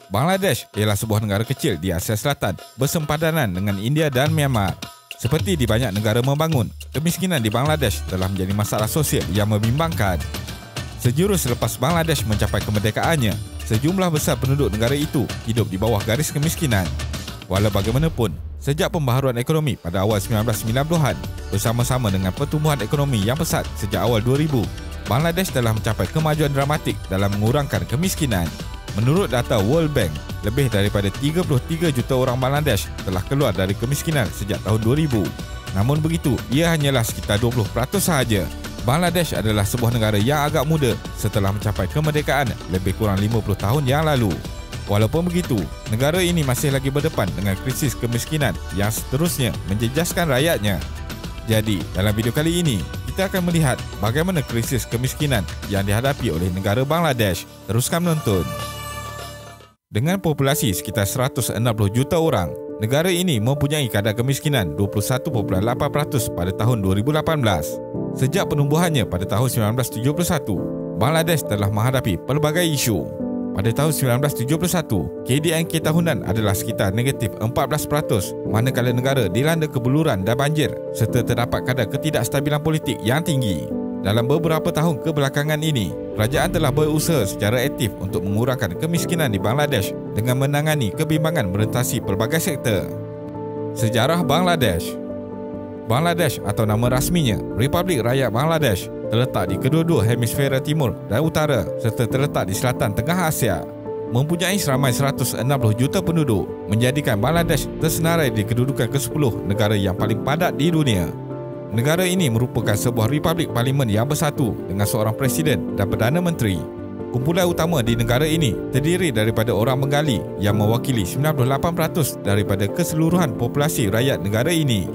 Bangladesh ialah sebuah negara kecil di Asia Selatan bersempadanan dengan India dan Myanmar. Seperti di banyak negara membangun, kemiskinan di Bangladesh telah menjadi masalah sosial yang membimbangkan. Sejurus selepas Bangladesh mencapai kemerdekaannya, sejumlah besar penduduk negara itu hidup di bawah garis kemiskinan. Walau bagaimanapun, sejak pembaharuan ekonomi pada awal 1990-an, bersama-sama dengan pertumbuhan ekonomi yang pesat sejak awal 2000, Bangladesh telah mencapai kemajuan dramatik dalam mengurangkan kemiskinan. Menurut data World Bank, lebih daripada 33 juta orang Bangladesh telah keluar dari kemiskinan sejak tahun 2000. Namun begitu, ia hanyalah sekitar 20% sahaja. Bangladesh adalah sebuah negara yang agak muda setelah mencapai kemerdekaan lebih kurang 50 tahun yang lalu. Walaupun begitu, negara ini masih lagi berdepan dengan krisis kemiskinan yang seterusnya menjejaskan rakyatnya. Jadi, dalam video kali ini, kita akan melihat bagaimana krisis kemiskinan yang dihadapi oleh negara Bangladesh. Teruskan menonton. Dengan populasi sekitar 160 juta orang, negara ini mempunyai kadar kemiskinan 21.8% pada tahun 2018. Sejak penumbuhannya pada tahun 1971, Bangladesh telah menghadapi pelbagai isu. Pada tahun 1971, KDNK tahunan adalah sekitar negatif 14%, manakala negara dilanda kebuluran dan banjir serta terdapat kadar ketidakstabilan politik yang tinggi. Dalam beberapa tahun kebelakangan ini, kerajaan telah berusaha secara aktif untuk mengurangkan kemiskinan di Bangladesh dengan menangani kebimbangan merentasi pelbagai sektor. Sejarah Bangladesh. Bangladesh atau nama rasminya Republik Rakyat Bangladesh terletak di kedua-dua hemisfera timur dan utara serta terletak di selatan tengah Asia. Mempunyai seramai 160 juta penduduk, menjadikan Bangladesh tersenarai di kedudukan ke-10 negara yang paling padat di dunia. Negara ini merupakan sebuah republik parlimen yang bersatu dengan seorang presiden dan perdana menteri. Kumpulan utama di negara ini terdiri daripada orang Bengali yang mewakili 98% daripada keseluruhan populasi rakyat negara ini.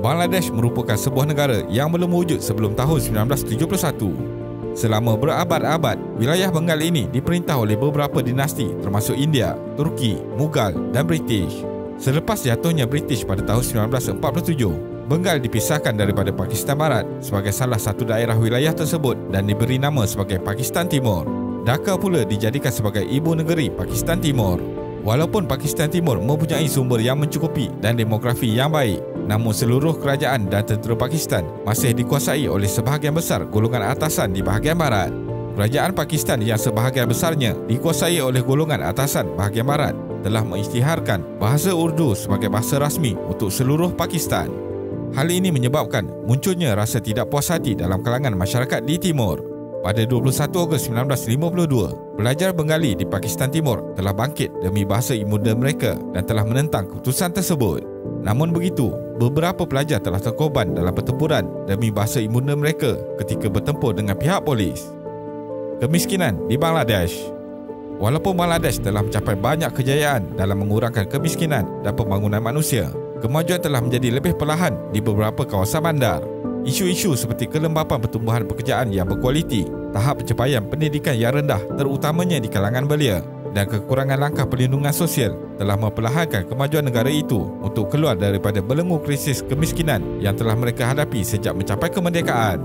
Bangladesh merupakan sebuah negara yang belum wujud sebelum tahun 1971. Selama berabad-abad, wilayah Bengal ini diperintah oleh beberapa dinasti termasuk India, Turki, Mughal dan British. Selepas jatuhnya British pada tahun 1947, Bengal dipisahkan daripada Pakistan Barat sebagai salah satu daerah wilayah tersebut dan diberi nama sebagai Pakistan Timur. Dhaka pula dijadikan sebagai ibu negeri Pakistan Timur. Walaupun Pakistan Timur mempunyai sumber yang mencukupi dan demografi yang baik, namun seluruh kerajaan dan tentera Pakistan masih dikuasai oleh sebahagian besar golongan atasan di bahagian barat. Kerajaan Pakistan yang sebahagian besarnya dikuasai oleh golongan atasan bahagian barat telah mengisytiharkan bahasa Urdu sebagai bahasa rasmi untuk seluruh Pakistan. Hal ini menyebabkan munculnya rasa tidak puas hati dalam kalangan masyarakat di Timur. Pada 21 Ogos 1952, pelajar Bengali di Pakistan Timur telah bangkit demi bahasa ibunda mereka dan telah menentang keputusan tersebut. Namun begitu, beberapa pelajar telah terkorban dalam pertempuran demi bahasa ibunda mereka ketika bertempur dengan pihak polis. Kemiskinan di Bangladesh. Walaupun Bangladesh telah mencapai banyak kejayaan dalam mengurangkan kemiskinan dan pembangunan manusia, kemajuan telah menjadi lebih perlahan di beberapa kawasan bandar. Isu-isu seperti kelembapan pertumbuhan pekerjaan yang berkualiti, tahap pencapaian pendidikan yang rendah terutamanya di kalangan belia dan kekurangan langkah perlindungan sosial telah memperlahankan kemajuan negara itu untuk keluar daripada belenggu krisis kemiskinan yang telah mereka hadapi sejak mencapai kemerdekaan.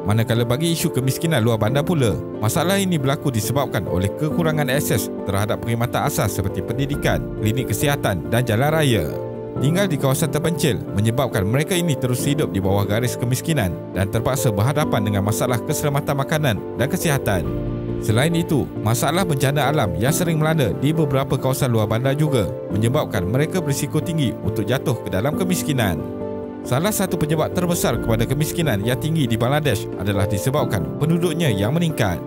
Manakala bagi isu kemiskinan luar bandar pula, masalah ini berlaku disebabkan oleh kekurangan akses terhadap perkhidmatan asas seperti pendidikan, klinik kesihatan dan jalan raya. Tinggal di kawasan terpencil menyebabkan mereka ini terus hidup di bawah garis kemiskinan dan terpaksa berhadapan dengan masalah keselamatan makanan dan kesihatan. Selain itu, masalah bencana alam yang sering melanda di beberapa kawasan luar bandar juga menyebabkan mereka berisiko tinggi untuk jatuh ke dalam kemiskinan. Salah satu penyebab terbesar kepada kemiskinan yang tinggi di Bangladesh adalah disebabkan penduduknya yang meningkat.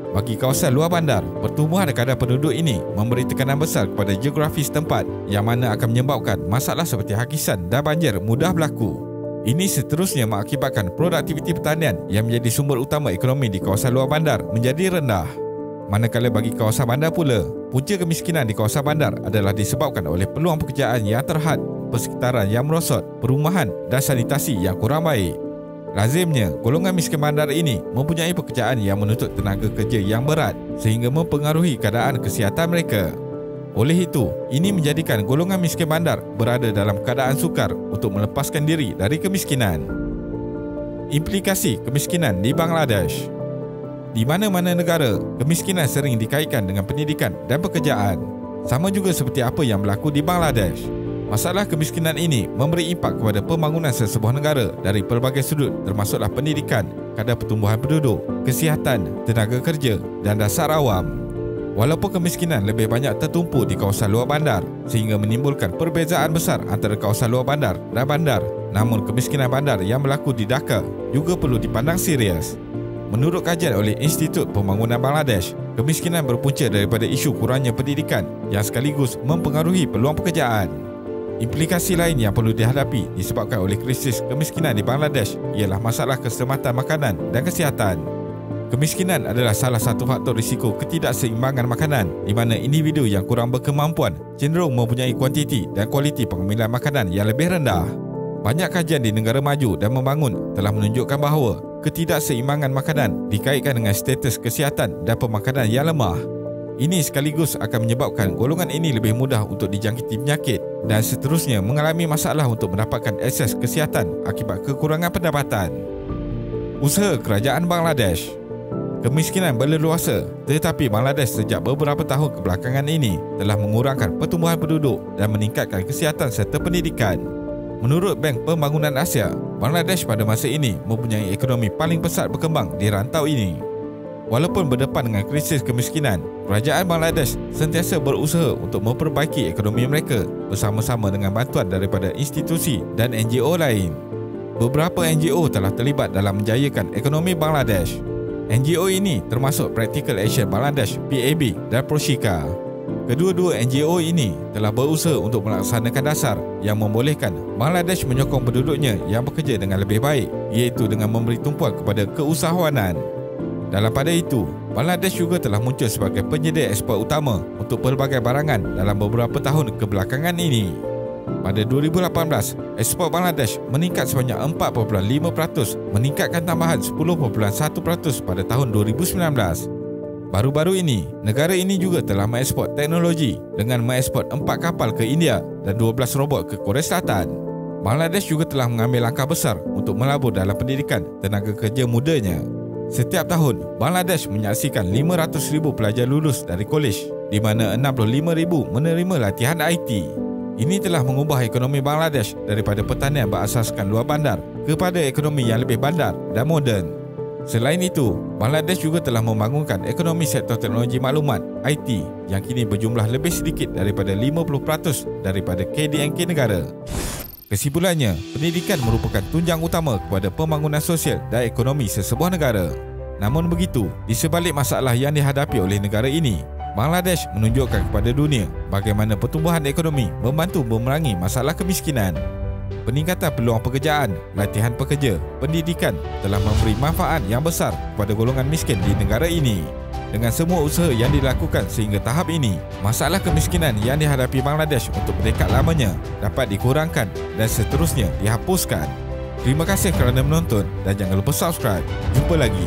Bagi kawasan luar bandar, pertumbuhan kadar penduduk ini memberi tekanan besar kepada geografi setempat yang mana akan menyebabkan masalah seperti hakisan dan banjir mudah berlaku. Ini seterusnya mengakibatkan produktiviti pertanian yang menjadi sumber utama ekonomi di kawasan luar bandar menjadi rendah. Manakala bagi kawasan bandar pula, punca kemiskinan di kawasan bandar adalah disebabkan oleh peluang pekerjaan yang terhad, persekitaran yang merosot, perumahan dan sanitasi yang kurang baik. Lazimnya, golongan miskin bandar ini mempunyai pekerjaan yang menuntut tenaga kerja yang berat sehingga mempengaruhi keadaan kesihatan mereka. Oleh itu, ini menjadikan golongan miskin bandar berada dalam keadaan sukar untuk melepaskan diri dari kemiskinan. Implikasi kemiskinan di Bangladesh. Di mana-mana negara, kemiskinan sering dikaitkan dengan pendidikan dan pekerjaan. Sama juga seperti apa yang berlaku di Bangladesh. Masalah kemiskinan ini memberi impak kepada pembangunan sesebuah negara dari pelbagai sudut, termasuklah pendidikan, kadar pertumbuhan penduduk, kesihatan, tenaga kerja dan dasar awam. Walaupun kemiskinan lebih banyak tertumpu di kawasan luar bandar sehingga menimbulkan perbezaan besar antara kawasan luar bandar dan bandar, namun kemiskinan bandar yang berlaku di Dhaka juga perlu dipandang serius. Menurut kajian oleh Institut Pembangunan Bangladesh, kemiskinan berpunca daripada isu kurangnya pendidikan yang sekaligus mempengaruhi peluang pekerjaan. Implikasi lain yang perlu dihadapi disebabkan oleh krisis kemiskinan di Bangladesh ialah masalah keselamatan makanan dan kesihatan. Kemiskinan adalah salah satu faktor risiko ketidakseimbangan makanan di mana individu yang kurang berkemampuan cenderung mempunyai kuantiti dan kualiti pengambilan makanan yang lebih rendah. Banyak kajian di negara maju dan membangun telah menunjukkan bahawa ketidakseimbangan makanan dikaitkan dengan status kesihatan dan pemakanan yang lemah. Ini sekaligus akan menyebabkan golongan ini lebih mudah untuk dijangkiti penyakit dan seterusnya mengalami masalah untuk mendapatkan akses kesihatan akibat kekurangan pendapatan. Usaha kerajaan Bangladesh. Kemiskinan berleluasa, tetapi Bangladesh sejak beberapa tahun kebelakangan ini telah mengurangkan pertumbuhan penduduk dan meningkatkan kesihatan serta pendidikan. Menurut Bank Pembangunan Asia, Bangladesh pada masa ini mempunyai ekonomi paling pesat berkembang di rantau ini. Walaupun berdepan dengan krisis kemiskinan, kerajaan Bangladesh sentiasa berusaha untuk memperbaiki ekonomi mereka bersama-sama dengan bantuan daripada institusi dan NGO lain. Beberapa NGO telah terlibat dalam menjayakan ekonomi Bangladesh. NGO ini termasuk Practical Action Bangladesh (PAB) dan Proshika. Kedua-dua NGO ini telah berusaha untuk melaksanakan dasar yang membolehkan Bangladesh menyokong penduduknya yang bekerja dengan lebih baik, iaitu dengan memberi tumpuan kepada keusahawanan. Dalam pada itu, Bangladesh juga telah muncul sebagai penyedia ekspor utama untuk pelbagai barangan dalam beberapa tahun kebelakangan ini. Pada 2018, ekspor Bangladesh meningkat sebanyak 4.5%, meningkatkan tambahan 10.1% pada tahun 2019. Baru-baru ini, negara ini juga telah mengekspor teknologi dengan mengekspor 4 kapal ke India dan 12 robot ke Korea Selatan. Bangladesh juga telah mengambil langkah besar untuk melabur dalam pendidikan tenaga kerja mudanya. Setiap tahun, Bangladesh menyaksikan 500,000 pelajar lulus dari kolej, di mana 65,000 menerima latihan IT. Ini telah mengubah ekonomi Bangladesh daripada pertanian berasaskan luar bandar kepada ekonomi yang lebih bandar dan moden. Selain itu, Bangladesh juga telah membangunkan ekonomi sektor teknologi maklumat (IT) yang kini berjumlah lebih sedikit daripada 50% daripada KDNK negara. Kesimpulannya, pendidikan merupakan tunjang utama kepada pembangunan sosial dan ekonomi sesebuah negara. Namun begitu, di sebalik masalah yang dihadapi oleh negara ini, Bangladesh menunjukkan kepada dunia bagaimana pertumbuhan ekonomi membantu memerangi masalah kemiskinan. Peningkatan peluang pekerjaan, latihan pekerja, pendidikan telah memberi manfaat yang besar kepada golongan miskin di negara ini. Dengan semua usaha yang dilakukan sehingga tahap ini, masalah kemiskinan yang dihadapi Bangladesh untuk berdekad lamanya dapat dikurangkan dan seterusnya dihapuskan. Terima kasih kerana menonton dan jangan lupa subscribe. Jumpa lagi.